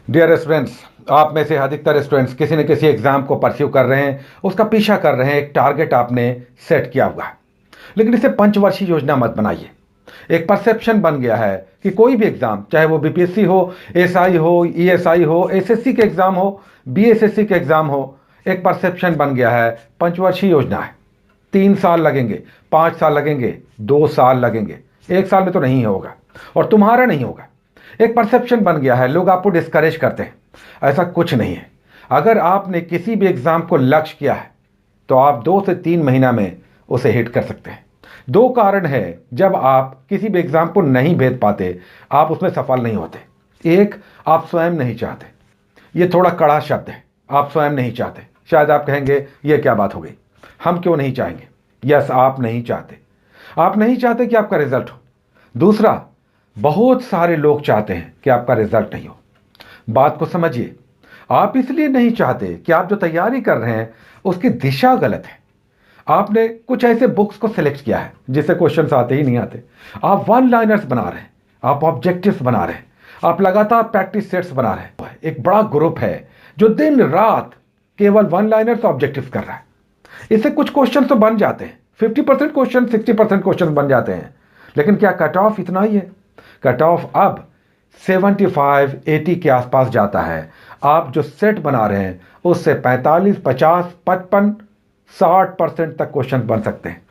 Dear students, आप में से अधिकतर स्टूडेंट्स किसी न किसी एग्जाम को परस्यू कर रहे हैं, उसका पीछा कर रहे हैं। एक टारगेट आपने सेट किया हुआ है, लेकिन इसे पंचवर्षीय योजना मत बनाइए। एक परसेप्शन बन गया है कि कोई भी एग्जाम, चाहे वो बीपीएससी हो, एसआई हो, ईएसआई हो, एसएससी के एग्जाम हो, बीएसएससी के एग्जाम हो, एक परसेप्शन बन गया है पंचवर्षीय योजना है। 3 साल लगेंगे, 5 साल लगेंगे, 2 साल लगेंगे, 1 साल में तो नहीं होगा और तुम्हारा नहीं होगा। एक परसेप्शन बन गया है, लोग आपको डिस्करेज करते हैं। ऐसा कुछ नहीं है। अगर आपने किसी भी एग्जाम को लक्ष्य किया है तो आप 2 से 3 महीना में उसे हिट कर सकते हैं। दो कारण है जब आप किसी भी एग्जाम को नहीं भेद पाते, आप उसमें सफल नहीं होते। एक, आप स्वयं नहीं चाहते। ये थोड़ा कड़ा शब्द है, आप स्वयं नहीं चाहते। शायद आप कहेंगे ये क्या बात हो गई, हम क्यों नहीं चाहेंगे। यस, आप नहीं चाहते। आप नहीं चाहते कि आपका रिजल्ट हो। दूसरा, बहुत सारे लोग चाहते हैं कि आपका रिजल्ट नहीं हो। बात को समझिए। आप इसलिए नहीं चाहते कि आप जो तैयारी कर रहे हैं उसकी दिशा गलत है। आपने कुछ ऐसे बुक्स को सिलेक्ट किया है जिससे क्वेश्चंस आते ही नहीं आते। आप वन लाइनर्स बना रहे हैं, आप ऑब्जेक्टिव्स बना रहे हैं, आप लगातार प्रैक्टिस सेट्स बना रहे हैं। एक बड़ा ग्रुप है जो दिन रात केवल वन लाइनर्स ऑब्जेक्टिव्स कर रहा है। इससे कुछ क्वेश्चन तो बन जाते हैं, 50% क्वेश्चन, 60% क्वेश्चन बन जाते हैं। लेकिन क्या कट ऑफ इतना ही है? कट ऑफ अब 75 80 के आसपास जाता है। आप जो सेट बना रहे हैं उससे 45 50 55 60% तक क्वेश्चन बन सकते हैं।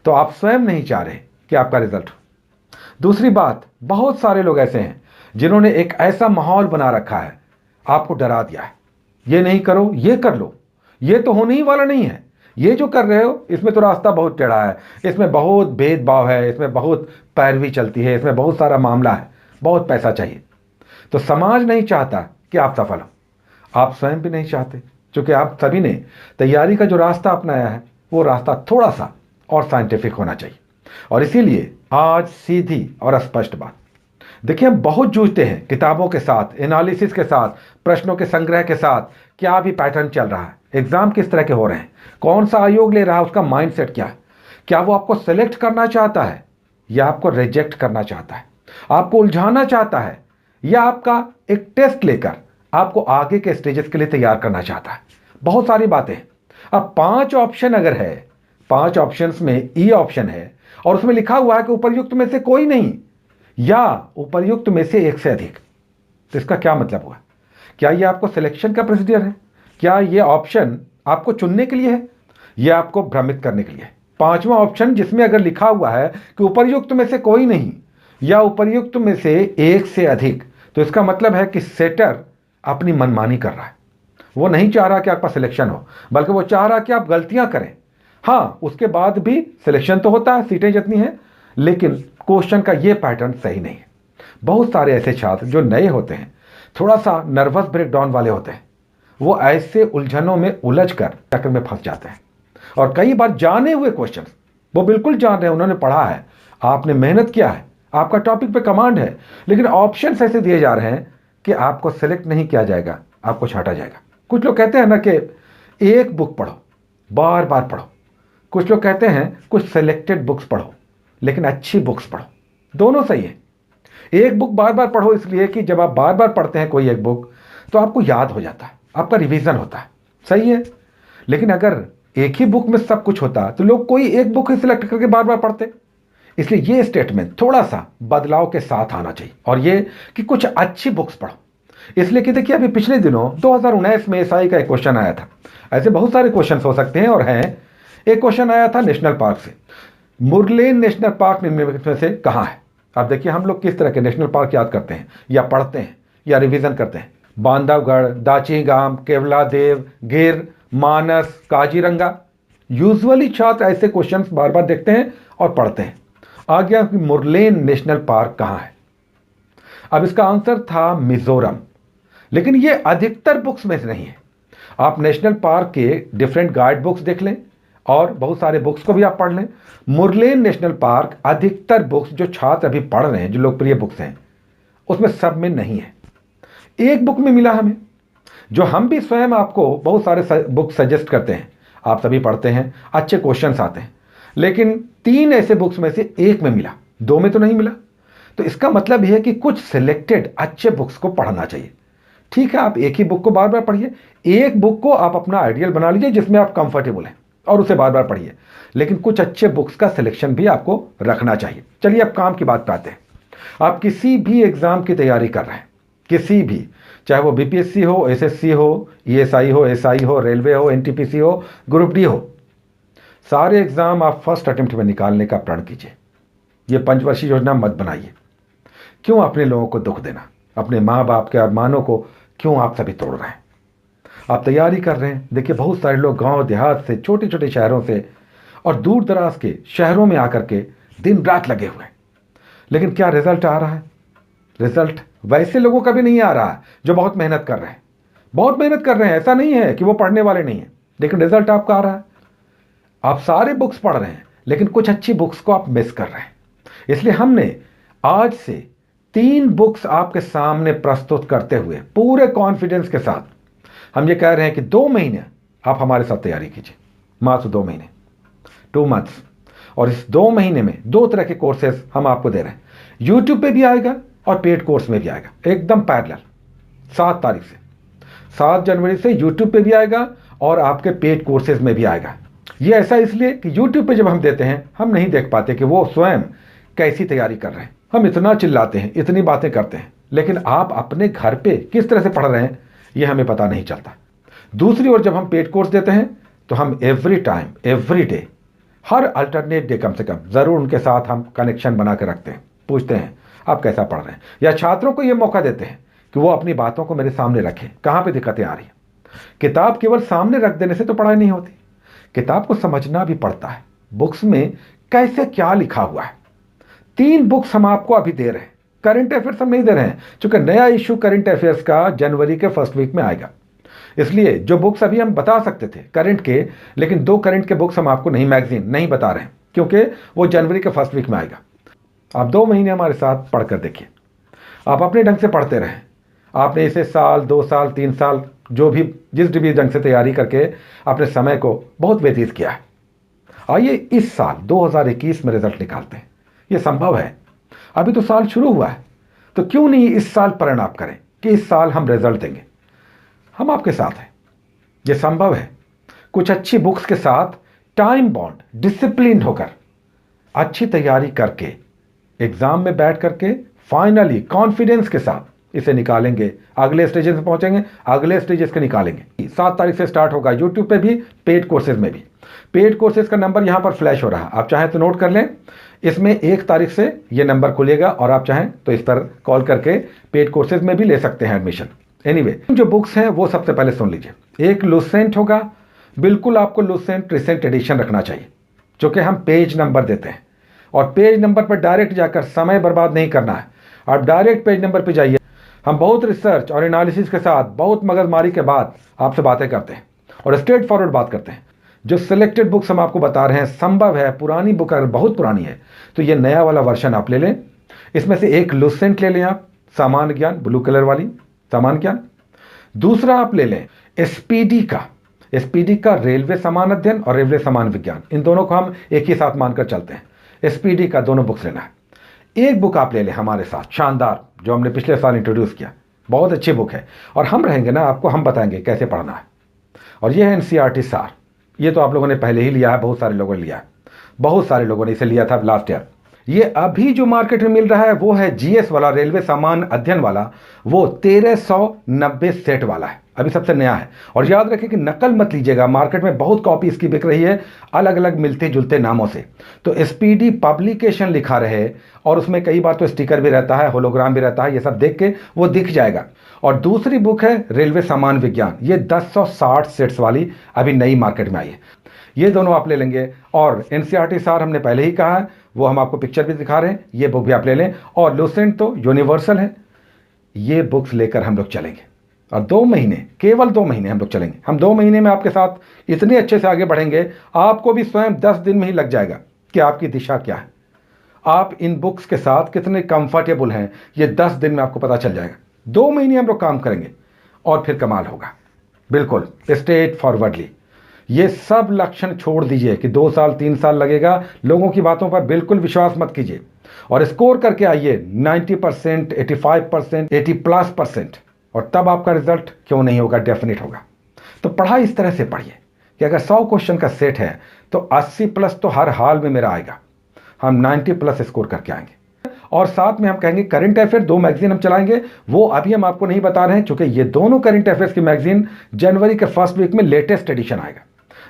तो आप स्वयं नहीं चाह रहे कि आपका रिजल्ट हो। दूसरी बात, बहुत सारे लोग ऐसे हैं जिन्होंने एक ऐसा माहौल बना रखा है, आपको डरा दिया है। ये नहीं करो, ये कर लो, ये तो होने ही वाला नहीं है। ये जो कर रहे हो इसमें तो रास्ता बहुत टेढ़ा है, इसमें बहुत भेदभाव है, इसमें बहुत पैरवी चलती है, इसमें बहुत सारा मामला है, बहुत पैसा चाहिए। तो समाज नहीं चाहता कि आप सफल हो, आप स्वयं भी नहीं चाहते, क्योंकि आप सभी ने तैयारी का जो रास्ता अपनाया है वो रास्ता थोड़ा सा और साइंटिफिक होना चाहिए। और इसीलिए आज सीधी और स्पष्ट बात। देखिए, हम बहुत जूझते हैं किताबों के साथ, एनालिसिस के साथ, प्रश्नों के संग्रह के साथ। क्या भी पैटर्न चल रहा है, एग्जाम किस तरह के हो रहे हैं, कौन सा आयोग ले रहा है, उसका माइंडसेट क्या है, क्या वो आपको सेलेक्ट करना चाहता है या आपको रिजेक्ट करना चाहता है, आपको उलझाना चाहता है या आपका एक टेस्ट लेकर आपको आगे के स्टेजेस के लिए तैयार करना चाहता है। बहुत सारी बातें। अब 5 ऑप्शन अगर है, 5 ऑप्शंस में ई ऑप्शन है और उसमें लिखा हुआ है कि उपर्युक्त में से कोई नहीं या उपर्युक्त में से एक से अधिक, तो इसका क्या मतलब हुआ? क्या यह आपको सिलेक्शन का प्रोसीजर है? क्या यह ऑप्शन आपको चुनने के लिए है या आपको भ्रमित करने के लिए है? 5वां ऑप्शन जिसमें अगर लिखा हुआ है कि उपर्युक्त में से कोई नहीं या उपर्युक्त में से एक से अधिक, तो इसका मतलब है कि सेटर अपनी मनमानी कर रहा है। वो नहीं चाह रहा कि आपका सिलेक्शन हो, बल्कि वो चाह रहा कि आप गलतियां करें। हाँ, उसके बाद भी सिलेक्शन तो होता है, सीटें जितनी हैं, लेकिन क्वेश्चन का ये पैटर्न सही नहीं है। बहुत सारे ऐसे छात्र जो नए होते हैं, थोड़ा सा नर्वस ब्रेकडाउन वाले होते हैं, वो ऐसे उलझनों में उलझ कर चक्कर में फंस जाते हैं। और कई बार जाने हुए क्वेश्चन वो बिल्कुल जान रहे हैं, उन्होंने पढ़ा है, आपने मेहनत किया है, आपका टॉपिक पे कमांड है, लेकिन ऑप्शंस ऐसे दिए जा रहे हैं कि आपको सेलेक्ट नहीं किया जाएगा, आपको छांटा जाएगा। कुछ लोग कहते हैं ना कि एक बुक पढ़ो, बार बार पढ़ो। कुछ लोग कहते हैं कुछ सेलेक्टेड बुक्स पढ़ो, लेकिन अच्छी बुक्स पढ़ो। दोनों सही है। एक बुक बार बार पढ़ो इसलिए कि जब आप बार बार पढ़ते हैं कोई एक बुक तो आपको याद हो जाता है, आपका रिवीजन होता है, सही है। लेकिन अगर एक ही बुक में सब कुछ होता तो लोग कोई एक बुक ही सिलेक्ट करके बार बार पढ़ते। इसलिए ये स्टेटमेंट थोड़ा सा बदलाव के साथ आना चाहिए, और ये कि कुछ अच्छी बुक्स पढ़ो। इसलिए कि देखिए, अभी पिछले दिनों 2019 में एसआई का एक क्वेश्चन आया था। ऐसे बहुत सारे क्वेश्चन हो सकते हैं और हैं। एक क्वेश्चन आया था नेशनल पार्क से, मुरलेन नेशनल पार्क निम्नलिखित में से कहाँ है? अब देखिए, हम लोग किस तरह के नेशनल पार्क याद करते हैं या पढ़ते हैं या रिवीजन करते हैं। बांधवगढ़, दाचीगाम, केवलादेव, गिर, मानस, काजीरंगा। यूजुअली छात्र ऐसे क्वेश्चंस बार बार देखते हैं और पढ़ते हैं। आ गया कि मुरलेन नेशनल पार्क कहाँ है। अब इसका आंसर था मिजोरम, लेकिन ये अधिकतर बुक्स में से नहीं है। आप नेशनल पार्क के डिफरेंट गाइड बुक्स देख लें और बहुत सारे बुक्स को भी आप पढ़ लें। मुरलेन नेशनल पार्क अधिकतर बुक्स जो छात्र अभी पढ़ रहे हैं, जो लोकप्रिय बुक्स हैं, उसमें सब में नहीं है। एक बुक में मिला हमें, जो हम भी स्वयं आपको बहुत सारे बुक सजेस्ट करते हैं, आप सभी पढ़ते हैं, अच्छे क्वेश्चंस आते हैं, लेकिन 3 ऐसे बुक्स में से एक में मिला, 2 में तो नहीं मिला। तो इसका मतलब यह है कि कुछ सिलेक्टेड अच्छे बुक्स को पढ़ना चाहिए। ठीक है, आप एक ही बुक को बार बार पढ़िए, एक बुक को आप अपना आइडियल बना लीजिए जिसमें आप कंफर्टेबल हैं और उसे बार बार पढ़िए। लेकिन कुछ अच्छे बुक्स का सिलेक्शन भी आपको रखना चाहिए। चलिए अब काम की बात पे आते हैं। आप किसी भी एग्जाम की तैयारी कर रहे हैं, किसी भी, चाहे वो बीपीएससी हो, एसएससी हो, ईएसआई हो, एसआई हो, रेलवे हो, एनटीपीसी हो, ग्रुप डी हो, सारे एग्जाम आप फर्स्ट अटेम्प्ट में निकालने का प्रण कीजिए। ये पंचवर्षीय योजना मत बनाइए। क्यों अपने लोगों को दुख देना, अपने माँ बाप के अरमानों को क्यों आप सभी तोड़ रहे हैं। आप तैयारी कर रहे हैं। देखिए बहुत सारे लोग गांव देहात से, छोटे छोटे शहरों से और दूर दराज के शहरों में आकर के दिन रात लगे हुए हैं, लेकिन क्या रिजल्ट आ रहा है? रिजल्ट वैसे लोगों का भी नहीं आ रहा है जो बहुत मेहनत कर रहे हैं। बहुत मेहनत कर रहे हैं, ऐसा नहीं है कि वो पढ़ने वाले नहीं हैं, लेकिन रिजल्ट आपका आ रहा है। आप सारे बुक्स पढ़ रहे हैं लेकिन कुछ अच्छी बुक्स को आप मिस कर रहे हैं। इसलिए हमने आज से 3 बुक्स आपके सामने प्रस्तुत करते हुए पूरे कॉन्फिडेंस के साथ हम ये कह रहे हैं कि 2 महीने आप हमारे साथ तैयारी कीजिए, मात्र 2 महीने, 2 मंथ्स। और इस 2 महीने में 2 तरह के कोर्सेज हम आपको दे रहे हैं। यूट्यूब पे भी आएगा और पेड कोर्स में भी आएगा, एकदम पैरेलल। 7 तारीख से, 7 जनवरी से यूट्यूब पे भी आएगा और आपके पेड कोर्सेज में भी आएगा। ये ऐसा इसलिए कि यूट्यूब पे जब हम देते हैं हम नहीं देख पाते कि वो स्वयं कैसी तैयारी कर रहे हैं। हम इतना चिल्लाते हैं, इतनी बातें करते हैं, लेकिन आप अपने घर पे किस तरह से पढ़ रहे हैं ये हमें पता नहीं चलता। दूसरी ओर जब हम पेड कोर्स देते हैं तो हम एवरी टाइम, एवरी डे, हर अल्टरनेट डे कम से कम ज़रूर उनके साथ हम कनेक्शन बना के रखते हैं, पूछते हैं आप कैसा पढ़ रहे हैं, या छात्रों को ये मौका देते हैं कि वो अपनी बातों को मेरे सामने रखें, कहाँ पे दिक्कतें आ रही हैं। किताब केवल सामने रख देने से तो पढ़ाई नहीं होती, किताब को समझना भी पड़ता है, बुक्स में कैसे क्या लिखा हुआ है। 3 बुक्स हम आपको अभी दे रहे हैं। करंट अफेयर्स हम नहीं दे रहे हैं क्योंकि नया इशू करंट अफेयर्स का जनवरी के फर्स्ट वीक में आएगा। इसलिए जो बुक्स अभी हम बता सकते थे करंट के, लेकिन 2 करंट के बुक्स हम आपको नहीं, मैगजीन नहीं बता रहे हैं क्योंकि वो जनवरी के फर्स्ट वीक में आएगा। आप 2 महीने हमारे साथ पढ़कर देखिए, आप अपने ढंग से पढ़ते रहें। आपने इसे साल, 2 साल, 3 साल, जो भी जिस भी ढंग से तैयारी करके अपने समय को बहुत व्यतीत किया है। आइए इस साल 2021 में रिजल्ट निकालते हैं। ये संभव है, अभी तो साल शुरू हुआ है, तो क्यों नहीं इस साल प्रण आप करें कि इस साल हम रिजल्ट देंगे। हम आपके साथ हैं, ये संभव है। कुछ अच्छी बुक्स के साथ टाइम बॉन्ड, डिसिप्लिन होकर अच्छी तैयारी करके एग्जाम में बैठ करके फाइनली कॉन्फिडेंस के साथ इसे निकालेंगे, अगले स्टेजेस में पहुंचेंगे, अगले स्टेजेस के निकालेंगे। 7 तारीख से स्टार्ट होगा यूट्यूब पे भी, पेड कोर्सेज में भी। पेड कोर्सेज का नंबर यहां पर फ्लैश हो रहा है, आप चाहें तो नोट कर लें। इसमें 1 तारीख से ये नंबर खुलेगा और आप चाहें तो इस पर कॉल करके पेड कोर्सेज में भी ले सकते हैं एडमिशन। एनीवे, जो बुक्स हैं वो सबसे पहले सुन लीजिए। एक लुसेंट होगा, बिल्कुल आपको लुसेंट रिसेंट एडिशन रखना चाहिए, जो कि हम पेज नंबर देते हैं, और पेज नंबर पर डायरेक्ट जाकर समय बर्बाद नहीं करना है। आप डायरेक्ट पेज नंबर पर जाइए। हम बहुत रिसर्च और एनालिसिस के साथ, बहुत मगजमारी के बाद आपसे बातें करते हैं और स्ट्रेट फॉरवर्ड बात करते हैं। जो सिलेक्टेड बुक्स हम आपको बता रहे हैं, संभव है पुरानी बुक अगर बहुत पुरानी है तो ये नया वाला वर्जन आप ले लें। इसमें से एक लुसेंट ले लें आप, सामान्य ज्ञान, ब्लू कलर वाली सामान्य ज्ञान। दूसरा आप ले लें एसपीडी का, एसपीडी का रेलवे समान अध्ययन और रेलवे समान विज्ञान, इन दोनों को हम एक ही साथ मानकर चलते हैं। एसपीडी का दोनों बुक्स लेना है। एक बुक आप ले लें हमारे साथ, शानदार, जो हमने पिछले साल इंट्रोड्यूस किया, बहुत अच्छी बुक है, और हम रहेंगे ना, आपको हम बताएंगे कैसे पढ़ना है। और ये है एनसीईआरटी सार। ये तो आप लोगों ने पहले ही लिया है, बहुत सारे लोगों ने लिया है, बहुत सारे लोगों ने इसे लिया था लास्ट ईयर। ये अभी जो मार्केट में मिल रहा है वो है जीएस वाला, रेलवे सामान्य अध्ययन वाला, वो 1390 सेट वाला है, अभी सबसे नया है। और याद रखें कि नकल मत लीजिएगा, मार्केट में बहुत कॉपी इसकी बिक रही है अलग अलग मिलते जुलते नामों से। तो एसपीडी पब्लिकेशन लिखा रहे और उसमें कई बार तो स्टिकर भी रहता है, होलोग्राम भी रहता है, ये सब देख के वो दिख जाएगा। और दूसरी बुक है रेलवे सामान्य विज्ञान, ये 1060 सेट्स वाली अभी नई मार्केट में आई है। ये दोनों आप ले लेंगे। और एनसीईआरटी सार हमने पहले ही कहा है, वो हम आपको पिक्चर भी दिखा रहे हैं, ये बुक भी आप ले लें। और लुसेंट तो यूनिवर्सल है, ये बुक्स लेकर हम लोग चलेंगे। और 2 महीने, केवल 2 महीने हम लोग चलेंगे। हम 2 महीने में आपके साथ इतने अच्छे से आगे बढ़ेंगे, आपको भी स्वयं 10 दिन में ही लग जाएगा कि आपकी दिशा क्या है, आप इन बुक्स के साथ कितने कंफर्टेबल हैं, ये 10 दिन में आपको पता चल जाएगा। 2 महीने हम लोग काम करेंगे और फिर कमाल होगा, बिल्कुल स्ट्रेट फॉरवर्डली। ये सब लक्षण छोड़ दीजिए कि 2 साल 3 साल लगेगा, लोगों की बातों पर बिल्कुल विश्वास मत कीजिए और स्कोर करके आइए 90%, 85%, 80+%। और तब आपका रिजल्ट क्यों नहीं होगा, डेफिनेट होगा। तो पढ़ाई इस तरह से पढ़िए कि अगर 100 क्वेश्चन का सेट है तो 80 प्लस तो हर हाल में मेरा आएगा, हम 90 प्लस स्कोर करके आएंगे। और साथ में हम कहेंगे करंट अफेयर 2 मैगजीन हम चलाएंगे, वो अभी हम आपको नहीं बता रहे हैं, क्योंकि ये दोनों करंट अफेयर्स की मैगजीन जनवरी के फर्स्ट वीक में लेटेस्ट एडिशन आएगा,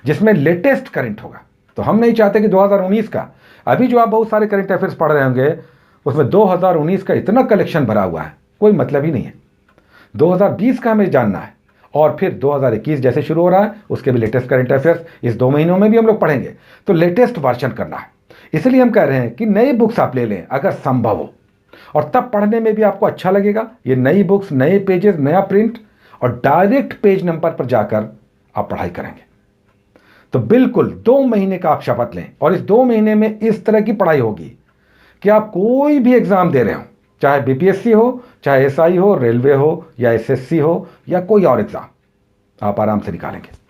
जिसमें लेटेस्ट करंट होगा। तो हम नहीं चाहते कि 2019 का, अभी जो आप बहुत सारे करंट अफेयर्स पढ़ रहे होंगे उसमें 2019 का इतना कलेक्शन भरा हुआ है, कोई मतलब ही नहीं है। 2020 का हमें जानना है, और फिर 2021 जैसे शुरू हो रहा है उसके भी लेटेस्ट करंट अफेयर्स इस 2 महीनों में भी हम लोग पढ़ेंगे। तो लेटेस्ट वर्जन करना है, इसलिए हम कह रहे हैं कि नई बुक्स आप ले लें अगर संभव हो, और तब पढ़ने में भी आपको अच्छा लगेगा। ये नई बुक्स, नए पेजेस, नया प्रिंट, और डायरेक्ट पेज नंबर पर जाकर आप पढ़ाई करेंगे। तो बिल्कुल 2 महीने का आप शपथ लें, और इस 2 महीने में इस तरह की पढ़ाई होगी कि आप कोई भी एग्जाम दे रहे हो, चाहे बीपीएससी हो, चाहे एसआई हो, रेलवे हो, या एसएससी हो, या कोई और एग्जाम, आप आराम से निकालेंगे।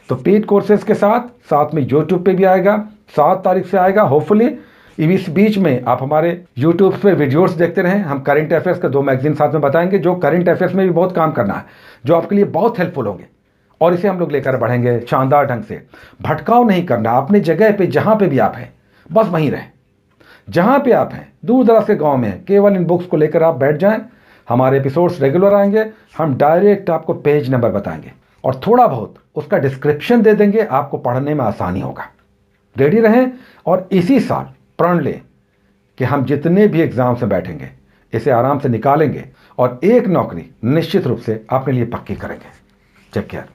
तो पेड कोर्सेज के साथ साथ में यूट्यूब पे भी आएगा, 7 तारीख से आएगा होपफुली। इस बीच में आप हमारे यूट्यूब पे वीडियोस देखते रहें। हम करंट अफेयर्स का 2 मैगजीन साथ में बताएंगे, जो करंट अफेयर्स में भी बहुत काम करना है, जो आपके लिए बहुत हेल्पफुल होंगे, और इसे हम लोग लेकर बढ़ेंगे शानदार ढंग से। भटकाव नहीं करना, अपनी जगह पे जहाँ पे भी आप हैं बस वहीं रहें। जहाँ पे आप हैं, दूर दराज के गाँव में, केवल इन बुक्स को लेकर आप बैठ जाएं। हमारे एपिसोड्स रेगुलर आएंगे, हम डायरेक्ट आपको पेज नंबर बताएंगे, और थोड़ा बहुत उसका डिस्क्रिप्शन दे देंगे, आपको पढ़ने में आसानी होगा। रेडी रहें, और इसी साल प्रण लें कि हम जितने भी एग्जाम्स में बैठेंगे इसे आराम से निकालेंगे, और एक नौकरी निश्चित रूप से अपने लिए पक्की करेंगे। Take care.